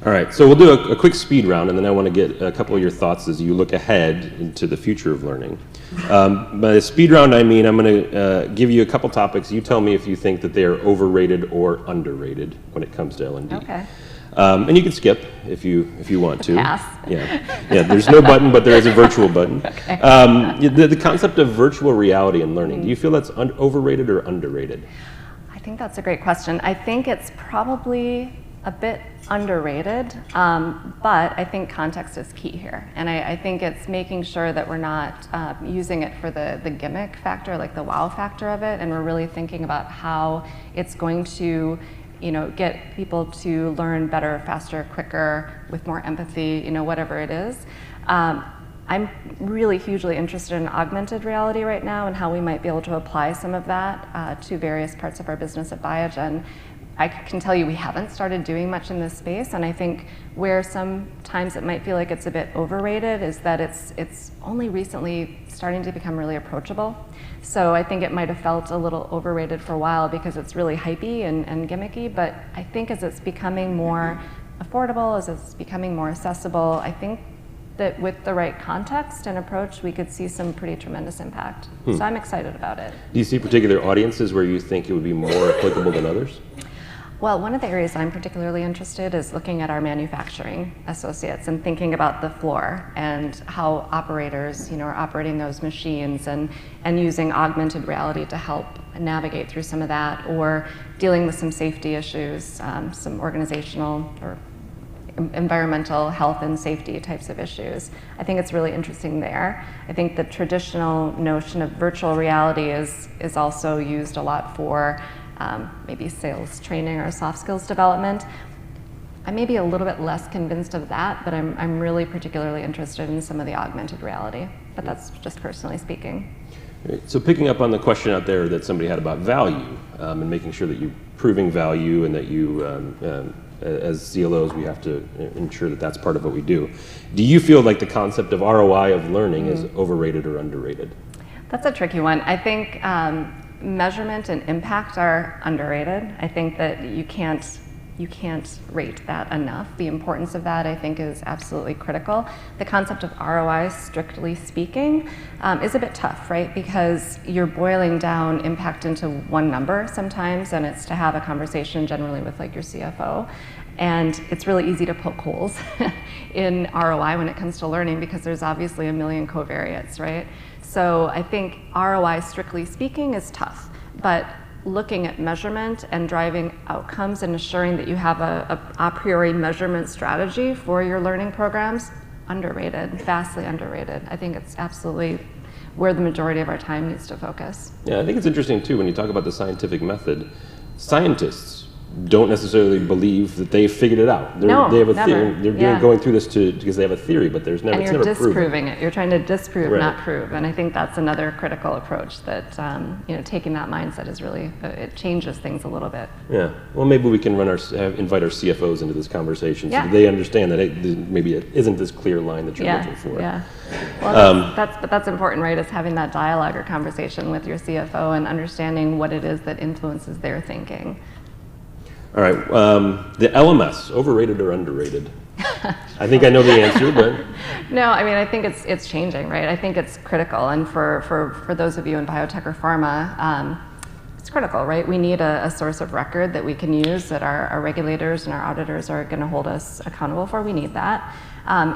All right, so we'll do a quick speed round, and then I want to get a couple of your thoughts as you look ahead into the future of learning. By a speed round, I mean I'm going to give you a couple topics. You tell me if you think that they are overrated or underrated when it comes to L&D. Okay. And you can skip if you want to. Pass. Yeah. There's no button, but there is a virtual button. Okay. The concept of virtual reality and learning, do you feel that's overrated or underrated? I think that's a great question. I think it's probably a bit underrated, but I think context is key here. And I think it's making sure that we're not using it for the gimmick factor, like the wow factor of it, and we're really thinking about how it's going to get people to learn better, faster, quicker, with more empathy, whatever it is. I'm really hugely interested in augmented reality right now and how we might be able to apply some of that to various parts of our business at Biogen. I can tell you we haven't started doing much in this space, and I think where sometimes it might feel like it's a bit overrated is that it's only recently starting to become really approachable. So I think it might have felt a little overrated for a while because it's really hypey and gimmicky, but I think as it's becoming more affordable, as it's becoming more accessible, I think that with the right context and approach, we could see some pretty tremendous impact. So I'm excited about it. Do you see particular audiences where you think it would be more applicable than others? Well, one of the areas I'm particularly interested is looking at our manufacturing associates and thinking about the floor and how operators, are operating those machines and using augmented reality to help navigate through some of that, or dealing with some safety issues, some organizational or environmental health and safety types of issues. I think it's really interesting there. I think the traditional notion of virtual reality is also used a lot for maybe sales training or soft skills development. I may be a little bit less convinced of that, but I'm really particularly interested in some of the augmented reality, but that's just personally speaking. Right. So picking up on the question out there that somebody had about value and making sure that you're proving value and that you, as CLOs, we have to ensure that that's part of what we do. Do you feel like the concept of ROI of learning is overrated or underrated? That's a tricky one. I think measurement and impact are underrated. I think that you can't rate that enough. The importance of that, I think, is absolutely critical. The concept of ROI, strictly speaking, is a bit tough, right? Because you're boiling down impact into one number sometimes, and it's to have a conversation generally with like your CFO. And it's really easy to poke holes in ROI when it comes to learning because there's obviously a million covariates, right? So I think ROI, strictly speaking, is tough, but looking at measurement and driving outcomes and ensuring that you have a priori measurement strategy for your learning programs, underrated, vastly underrated. I think it's absolutely where the majority of our time needs to focus. Yeah, I think it's interesting too when you talk about the scientific method. Scientists don't necessarily believe that they've figured it out. They have a theory. They're going through this because they have a theory, but there's never. And you're disproving proven. It. You're trying to disprove, not prove. And I think that's another critical approach that taking that mindset is really it changes things a little bit. Yeah. Well, maybe we can invite our CFOs into this conversation so that they understand that maybe it isn't this clear line that you're looking for. Yeah. Well, that's important, right? Is having that dialogue or conversation with your CFO and understanding what it is that influences their thinking. All right, the LMS, overrated or underrated? I think I know the answer, but... No, I mean, I think it's changing, right? I think it's critical, and for those of you in biotech or pharma, it's critical, right? We need a source of record that we can use, that our regulators and our auditors are gonna hold us accountable for. We need that.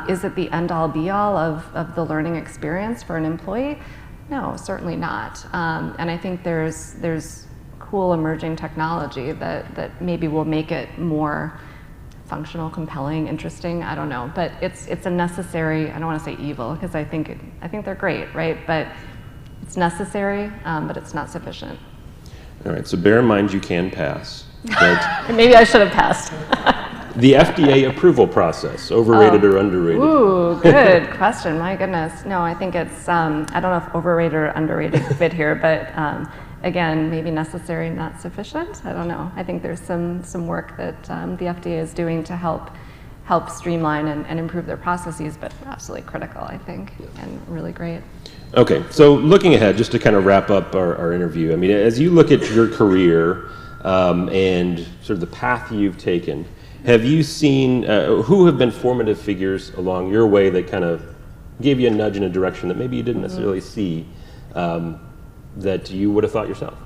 Is it the end-all, be-all of the learning experience for an employee? No, certainly not. And I think there's cool emerging technology that maybe will make it more functional, compelling, interesting. I don't know, but it's a necessary. I don't want to say evil because I think they're great, right? But it's necessary, but it's not sufficient. All right. So bear in mind you can pass. But maybe I should have passed. The FDA approval process, overrated or underrated? Ooh, good question. My goodness. No, I think it's. I don't know if overrated or underrated fit here, but. Again, maybe necessary, not sufficient. I don't know. I think there's some work that the FDA is doing to help streamline and improve their processes, but absolutely critical, I think, and really great. Okay, so looking ahead, just to kind of wrap up our interview, I mean, as you look at your career and sort of the path you've taken, Have you seen, who have been formative figures along your way that kind of gave you a nudge in a direction that maybe you didn't necessarily see, that you would have thought yourself?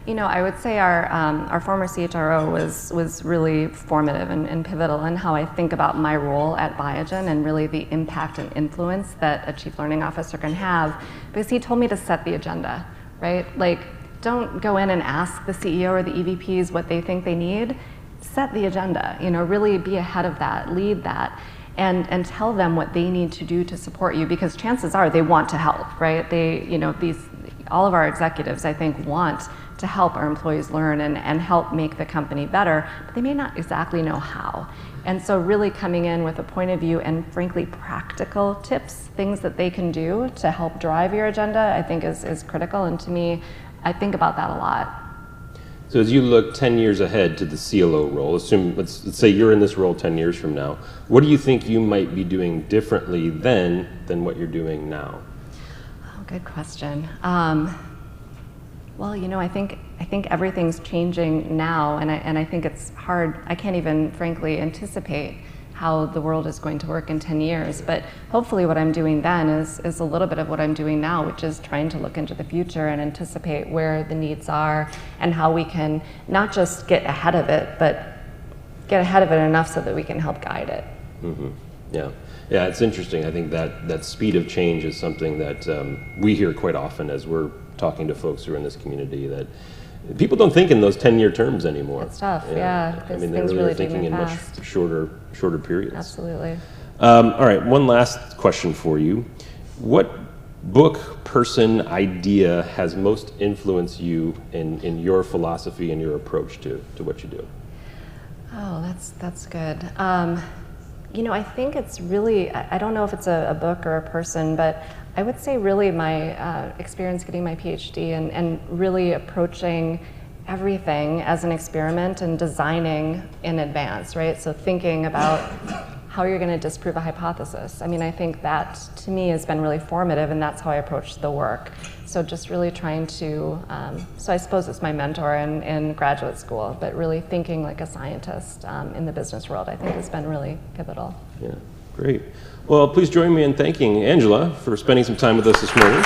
You know, I would say our former CHRO was really formative and pivotal in how I think about my role at Biogen and really the impact and influence that a chief learning officer can have, because he told me to set the agenda, right? Like, don't go in and ask the CEO or the EVPs what they think they need. Set the agenda, you know, really be ahead of that, lead that, and tell them what they need to do to support you, because chances are they want to help, right? They, you know, all of our executives, I think, want to help our employees learn and help make the company better, but they may not exactly know how. And so really coming in with a point of view and frankly practical tips, things that they can do to help drive your agenda, I think is critical. And to me, I think about that a lot. So as you look 10 years ahead to the CLO role, let's say you're in this role 10 years from now, what do you think you might be doing differently then than what you're doing now? Oh, good question. Well, you know, I think everything's changing now, and I think it's hard. I can't even, frankly, anticipate how the world is going to work in 10 years. But hopefully what I'm doing then is a little bit of what I'm doing now, which is trying to look into the future and anticipate where the needs are and how we can not just get ahead of it, but get ahead of it enough so that we can help guide it. Mm-hmm. Yeah, it's interesting. I think that speed of change is something that we hear quite often as we're talking to folks who are in this community, that people don't think in those 10-year terms anymore. It's tough, yeah. I mean, they're thinking in much shorter periods. Absolutely. All right, one last question for you. What book, person, idea has most influenced you in your philosophy and your approach to what you do? Oh, that's good. You know, I think it's really, I don't know if it's a book or a person, but I would say really my experience getting my PhD and really approaching everything as an experiment and designing in advance, right? So thinking about how you're going to disprove a hypothesis. I mean, I think that to me has been really formative, and that's how I approach the work. So just really trying to, so I suppose it's my mentor in graduate school, but really thinking like a scientist in the business world, I think has been really pivotal. Yeah, great. Well, please join me in thanking Angela for spending some time with us this morning.